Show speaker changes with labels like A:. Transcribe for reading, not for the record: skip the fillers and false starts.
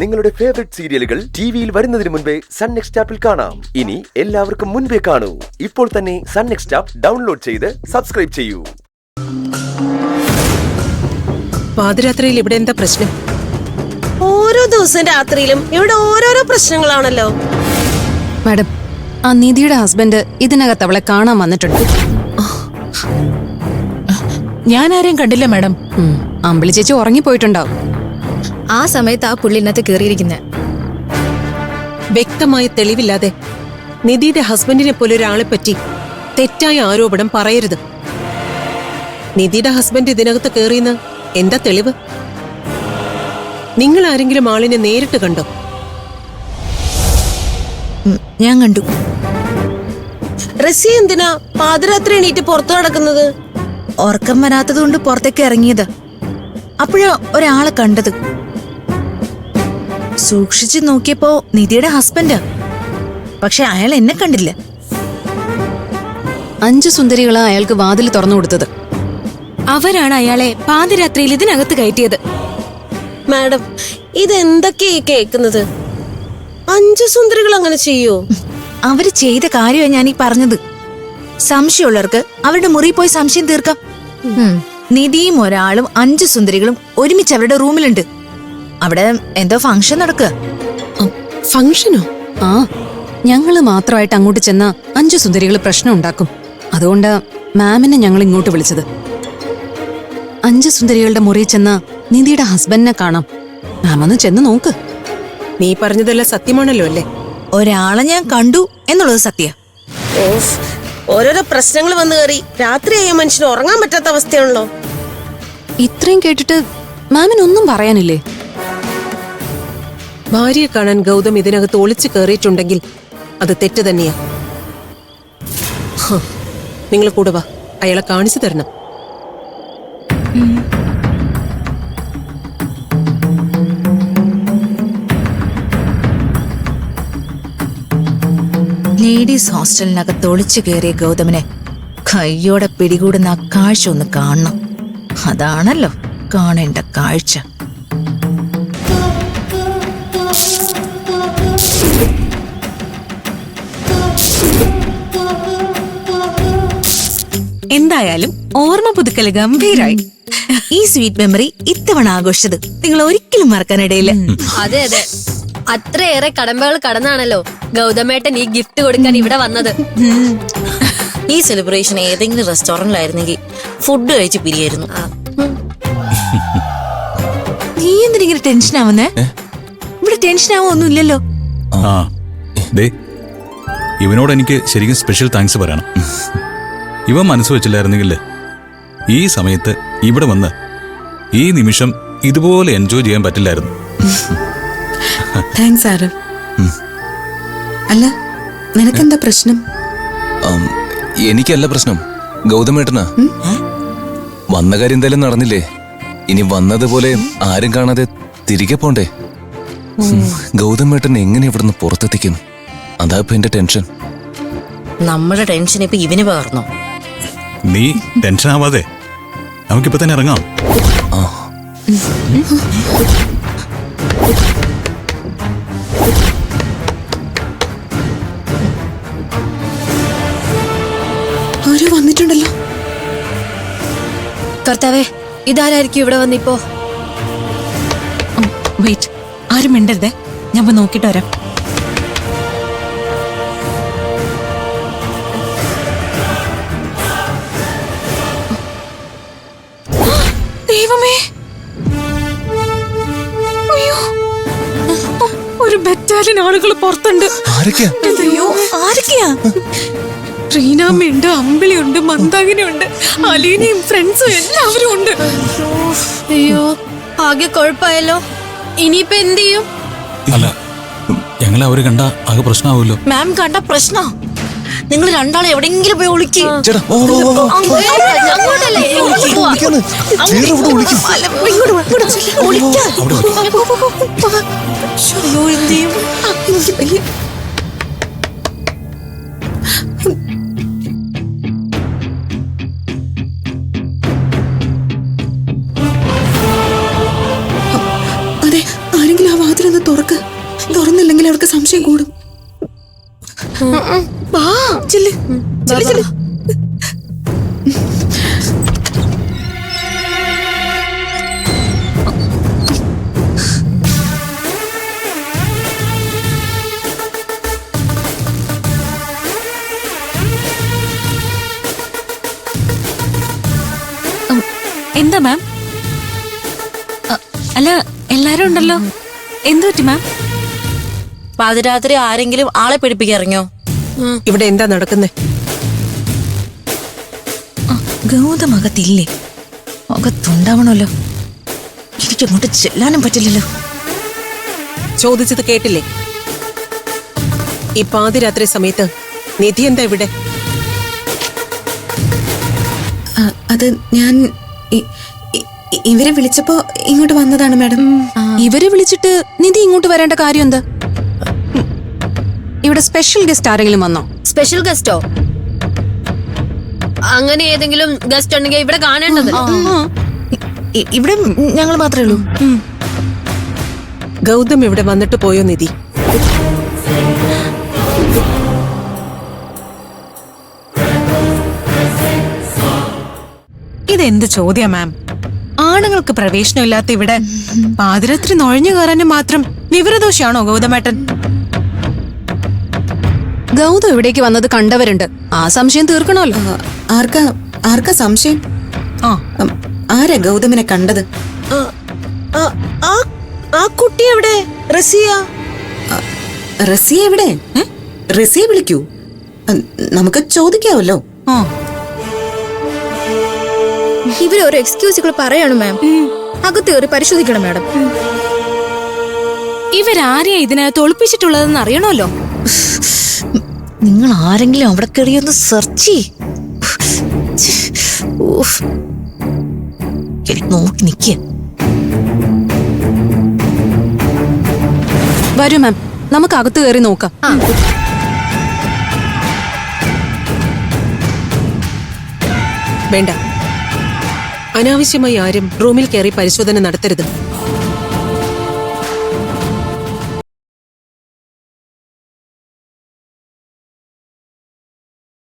A: നിങ്ങളുടെ ഫേവറേറ്റ് സീരിയലുകൾ ടിവിയിൽ വരുന്നതിന് മുൻപേ സൺ നെക്സ്റ്റ് ആപ്പിൽ കാണാം. ഇനി എല്ലാവർക്കും മുൻപേ കാണൂ. ഇപ്പോൾ തന്നെ സൺ നെക്സ്റ്റ് ആപ്പ് ഡൗൺലോഡ് ചെയ്ത് സബ്സ്ക്രൈബ് ചെയ്യൂ.
B: പാതിരാത്രിയിൽ ഇവിടെ എന്താ പ്രശ്നം?
C: ഓരോ ദിവസം രാത്രിയിലും ഇവിടെ ഓരോരോ പ്രശ്നങ്ങളാണല്ലോ.
D: മാഡം, ആ നിധിയുടെ ഹസ്ബൻഡ് ഇതിനകത്ത് അവളെ കാണാൻ വന്നിട്ടുണ്ട്.
E: ഞാൻ ആരെയും കണ്ടില്ല മാഡം.
D: അമ്പിളി ചേച്ചി ഉറങ്ങിപ്പോയിട്ടുണ്ടാവും.
F: ആ സമയത്ത് ആ പുള്ളി ഇന്നത്തെ കേറിയിരിക്കുന്നത്.
B: വ്യക്തമായ തെളിവില്ലാതെ നിധിയുടെ ഹസ്ബൻഡിനെ പോലെ ഒരാളെ പറ്റി തെറ്റായ ആരോപണം പറയരുത്. നിധിയുടെ ഹസ്ബൻഡ് ഇതിനകത്ത് കേറിയെന്ന് എന്താ തെളിവ്? നിങ്ങൾ ആരെങ്കിലും ആളിനെ നേരിട്ട് കണ്ടോ?
E: ഞാൻ കണ്ടു.
C: റസി എന്തിനാ പാതിരാത്രി എണീറ്റ് പുറത്തു നടക്കുന്നത്?
E: ഉറക്കം വരാത്തതുകൊണ്ട് പുറത്തേക്ക് ഇറങ്ങിയത്. അപ്പോഴാ ഒരാളെ കണ്ടത്. സൂക്ഷിച്ചു നോക്കിയപ്പോ നിധിയുടെ ഹസ്ബൻഡാ. പക്ഷെ അയാൾ എന്നെ കണ്ടില്ല.
D: 5 സുന്ദരികളാ അയാൾക്ക് വാതിൽ തുറന്നു കൊടുത്തത്.
F: അവരാണ് അയാളെ പാതിരാത്രിയിൽ ഇതിനകത്ത് കയറ്റിയത്.
C: മാഡം, ഇതെന്തൊക്കെയാ കേക്കുന്നത്? 5 സുന്ദരികൾ അങ്ങനെ ചെയ്യോ?
E: അവര് ചെയ്ത കാര്യമാണ് ഞാൻ ഈ പറഞ്ഞത്. സംശയമുള്ളവർക്ക് അവരുടെ മുറി പോയി സംശയം തീർക്കാം. നിധിയും ഒരാളും 5 സുന്ദരികളും ഒരുമിച്ച് അവരുടെ റൂമിലുണ്ട്. അവിടെ എന്തോ ഫംഗ്ഷൻ നടക്കുക.
B: ഫംഗ്ഷനോ?
D: ആ, ഞങ്ങള് മാത്രമായിട്ട് അങ്ങോട്ട് ചെന്ന 5 സുന്ദരികൾ പ്രശ്നം ഉണ്ടാക്കും. അതുകൊണ്ട് മാമിനെ ഞങ്ങൾ ഇങ്ങോട്ട് വിളിച്ചത്. 5 സുന്ദരികളുടെ മുറിയിൽ ചെന്ന നിധിയുടെ ഹസ്ബൻഡിനെ കാണാം. മാം ഒന്ന് ചെന്ന് നോക്ക്.
B: നീ പറഞ്ഞതെല്ലാം സത്യമാണല്ലോ അല്ലേ?
E: ഒരാളെ ഞാൻ കണ്ടു എന്നുള്ളത് സത്യ.
C: ഓഫ്, ഓരോരോ പ്രശ്നങ്ങൾ വന്നു കയറി രാത്രിയായ മനുഷ്യന് ഉറങ്ങാൻ പറ്റാത്ത അവസ്ഥയാണല്ലോ.
D: ഇത്രയും കേട്ടിട്ട് മാമിനൊന്നും പറയാനില്ലേ?
B: ഭാര്യയെ കാണാൻ ഗൗതം ഇതിനകത്ത് ഒളിച്ചു കയറിയിട്ടുണ്ടെങ്കിൽ അത് തെറ്റ് തന്നെയാ. നിങ്ങൾ കൂടെ വാ, അയാളെ കാണിച്ചു തരണം.
E: ലേഡീസ് ഹോസ്റ്റലിനകത്ത് ഒളിച്ചു കയറിയ ഗൗതമിനെ കയ്യോടെ പിടികൂടുന്ന ആ കാഴ്ച ഒന്ന് കാണണം. അതാണല്ലോ കാണേണ്ട കാഴ്ച.
F: എന്തായാലും ഓർമ്മ പുതുക്കൽ ഗംഭീരായി.
E: ഈ സ്വീറ്റ് മെമ്മറി ഇത്തവണ ആഘോഷിച്ചത് നിങ്ങൾ ഒരിക്കലും മറക്കാനിടയില്ല.
F: അതെ അതെ, അത്രയേറെ കടമ്പകൾ കടന്നാണല്ലോ ഗൗതമേട്ടൻ ഈ ഗിഫ്റ്റ് കൊടുക്കാൻ ഇവിടെ വന്നത്.
G: ഈ സെലിബ്രേഷൻ ഏതെങ്കിലും റെസ്റ്റോറന്റിലായിരുന്നെങ്കിൽ ഫുഡ് കഴിച്ച് പിരിയായിരുന്നു.
E: നീ എന്തിനിങ്ങനെ ടെൻഷൻ ആവുന്നേ? ഇവിടെ ടെൻഷൻ ആവൊന്നുമില്ലല്ലോ.
H: ഇവനോട് എനിക്ക് ശരിക്കും സ്പെഷ്യൽ താങ്ക്സ് പറയണം. ഇവൻ മനസ്സ് വെച്ചില്ലായിരുന്നെങ്കിൽ ഈ സമയത്ത് ഇവിടെ വന്ന് ഈ നിമിഷം ഇതുപോലെ എൻജോയ് ചെയ്യാൻ പറ്റില്ലായിരുന്നു.
I: താങ്ക്സ് ആരവ്. അല്ല, നിനക്കെന്താ പ്രശ്നം?
J: എനിക്കല്ല പ്രശ്നം, ഗൗതമേട്ടനാ. വന്ന കാര്യം എന്തായാലും നടന്നില്ലേ, ഇനി വന്നതുപോലെ ആരും കാണാതെ തിരികെ പോണ്ടേ. ഗൗതമേട്ടൻ എങ്ങനെ ഇവിടുന്ന് പുറത്തെത്തിക്കും? അതാ ഇപ്പൊ എന്റെ ടെൻഷൻ.
G: നമ്മുടെ ടെൻഷൻ ഇപ്പൊ ഇവന് പകർന്നോ?
H: നീ ടെൻഷൻ ആവാതെ നമുക്കിപ്പോ തന്നെ ഇറങ്ങാം.
I: ആരോ വന്നിട്ടുണ്ടല്ലോ.
F: കർത്താവേ, ഇതാരായിരിക്കും ഇവിടെ വന്നിപ്പോ?
E: വെയിറ്റ്, ആരും മിണ്ടരുതേ, ഞാൻ പോയി നോക്കിട്ട് വരാം.
F: ദൈവമേ, അയ്യോ, ഒരു ബറ്റാലിയൻ ആളുകൾ പുറത്തുണ്ട്.
E: അയ്യോ, ആരൊക്കെയാ?
B: റീനാമ്മയുണ്ട്, അമ്പിളിയുണ്ട്, മന്ദാകിനിയുണ്ട്, അലീനയും ഫ്രണ്ട്സും എല്ലാവരും ഉണ്ട്.
F: അയ്യോ, ആകെ കുഴപ്പമായല്ലോ. ഇനിയിപ്പോ എന്ത് ചെയ്യും?
H: അല്ല, ഞങ്ങളെ അവര് കണ്ട ആകെ പ്രശ്നമാവുമല്ലോ.
G: മാം കണ്ട പ്രശ്നോ? നിങ്ങൾ രണ്ടാളെ എവിടെയെങ്കിലും പോയി ഒളിക്കും.
I: അതെ, ആരെങ്കിലും ആ വാതിലൊന്ന് സംശയം കൂടും. വാ, ചെല്ല്. ചെല്ല്, ചെല്ല്.
E: എന്താ മാം? അല്ല, എല്ലാരും ഉണ്ടല്ലോ. എന്തു പറ്റി മാം?
G: പാതിരാത്രി ആരെങ്കിലും ആളെ പിടിപ്പിക്കാൻ ഇറങ്ങിയോ?
B: ഇവിടെ എന്താ നടക്കുന്നേ?
E: ഗൗതം അകത്തില്ലേ? അകത്തുണ്ടാവണല്ലോ. എനിക്കങ്ങോട്ട് ചെല്ലാനും പറ്റില്ലല്ലോ.
B: ചോദിച്ചത് കേട്ടില്ലേ? ഈ പാതിരാത്രി സമയത്ത് നിധി എന്താ ഇവിടെ?
I: അത് ഞാൻ ഇവരെ വിളിച്ചപ്പോ ഇങ്ങോട്ട് വന്നതാണ് മാഡം.
D: ഇവരെ വിളിച്ചിട്ട് നിധി ഇങ്ങോട്ട് വരേണ്ട കാര്യം എന്താ? ഇവിടെ സ്പെഷ്യൽ ഗസ്റ്റ് ആരെങ്കിലും വന്നോ?
F: സ്പെഷ്യൽ ഗസ്റ്റോ? അങ്ങനെ ഏതെങ്കിലും ഗസ്റ്റ് ഉണ്ടെങ്കിൽ ഇവിടെ കാണേണ്ടത്.
E: ഇവിടെ ഞങ്ങൾ മാത്രമേ ഉള്ളൂ.
B: ഗൗതം ഇവിടെ വന്നിട്ട് പോയോ നിധി?
K: ഇതെന്ത് ചോദ്യാ മാം? ആണുങ്ങൾക്ക് പ്രവേശനമില്ലാത്ത ഇവിടെ പാതിരാത്രി നുഴഞ്ഞു കയറാനും മാത്രം വിവരദോഷിയാണോ ഗൗതമേട്ടൻ?
D: ഗൗതം ഇവിടേക്ക് വന്നത് കണ്ടവരുണ്ട്. ആ സംശയം തീർക്കണമല്ലോ.
I: ആർക്കാ സംശയം? ആരാ ഗൗതമിനെ കണ്ടത്?
C: ആ കുട്ടി എവിടെ? റസിയ?
I: റസിയ എവിടെ? റസിയെ വിളിക്കൂ, നമുക്ക് ചോദിക്കാവല്ലോ.
L: ഇവരോരോ എക്സ്ക്യൂസുകൾ പറയണം മാം. അകത്ത് കയറി പരിശോധിക്കണം മാഡം.
E: ഇവരാരെയാ ഇതിനകത്ത് ഒളിപ്പിച്ചിട്ടുള്ളതെന്ന് അറിയണമല്ലോ. നിങ്ങൾ ആരെങ്കിലും അവിടെ കയറിയൊന്ന് സെർച്ച് നോക്കി നിക്ക.
D: വരൂ മാം, നമുക്ക് അകത്ത് കയറി നോക്കാം.
B: വേണ്ട, അനാവശ്യമായി ആരും റൂമിൽ കയറി പരിശോധന നടത്തരുത്.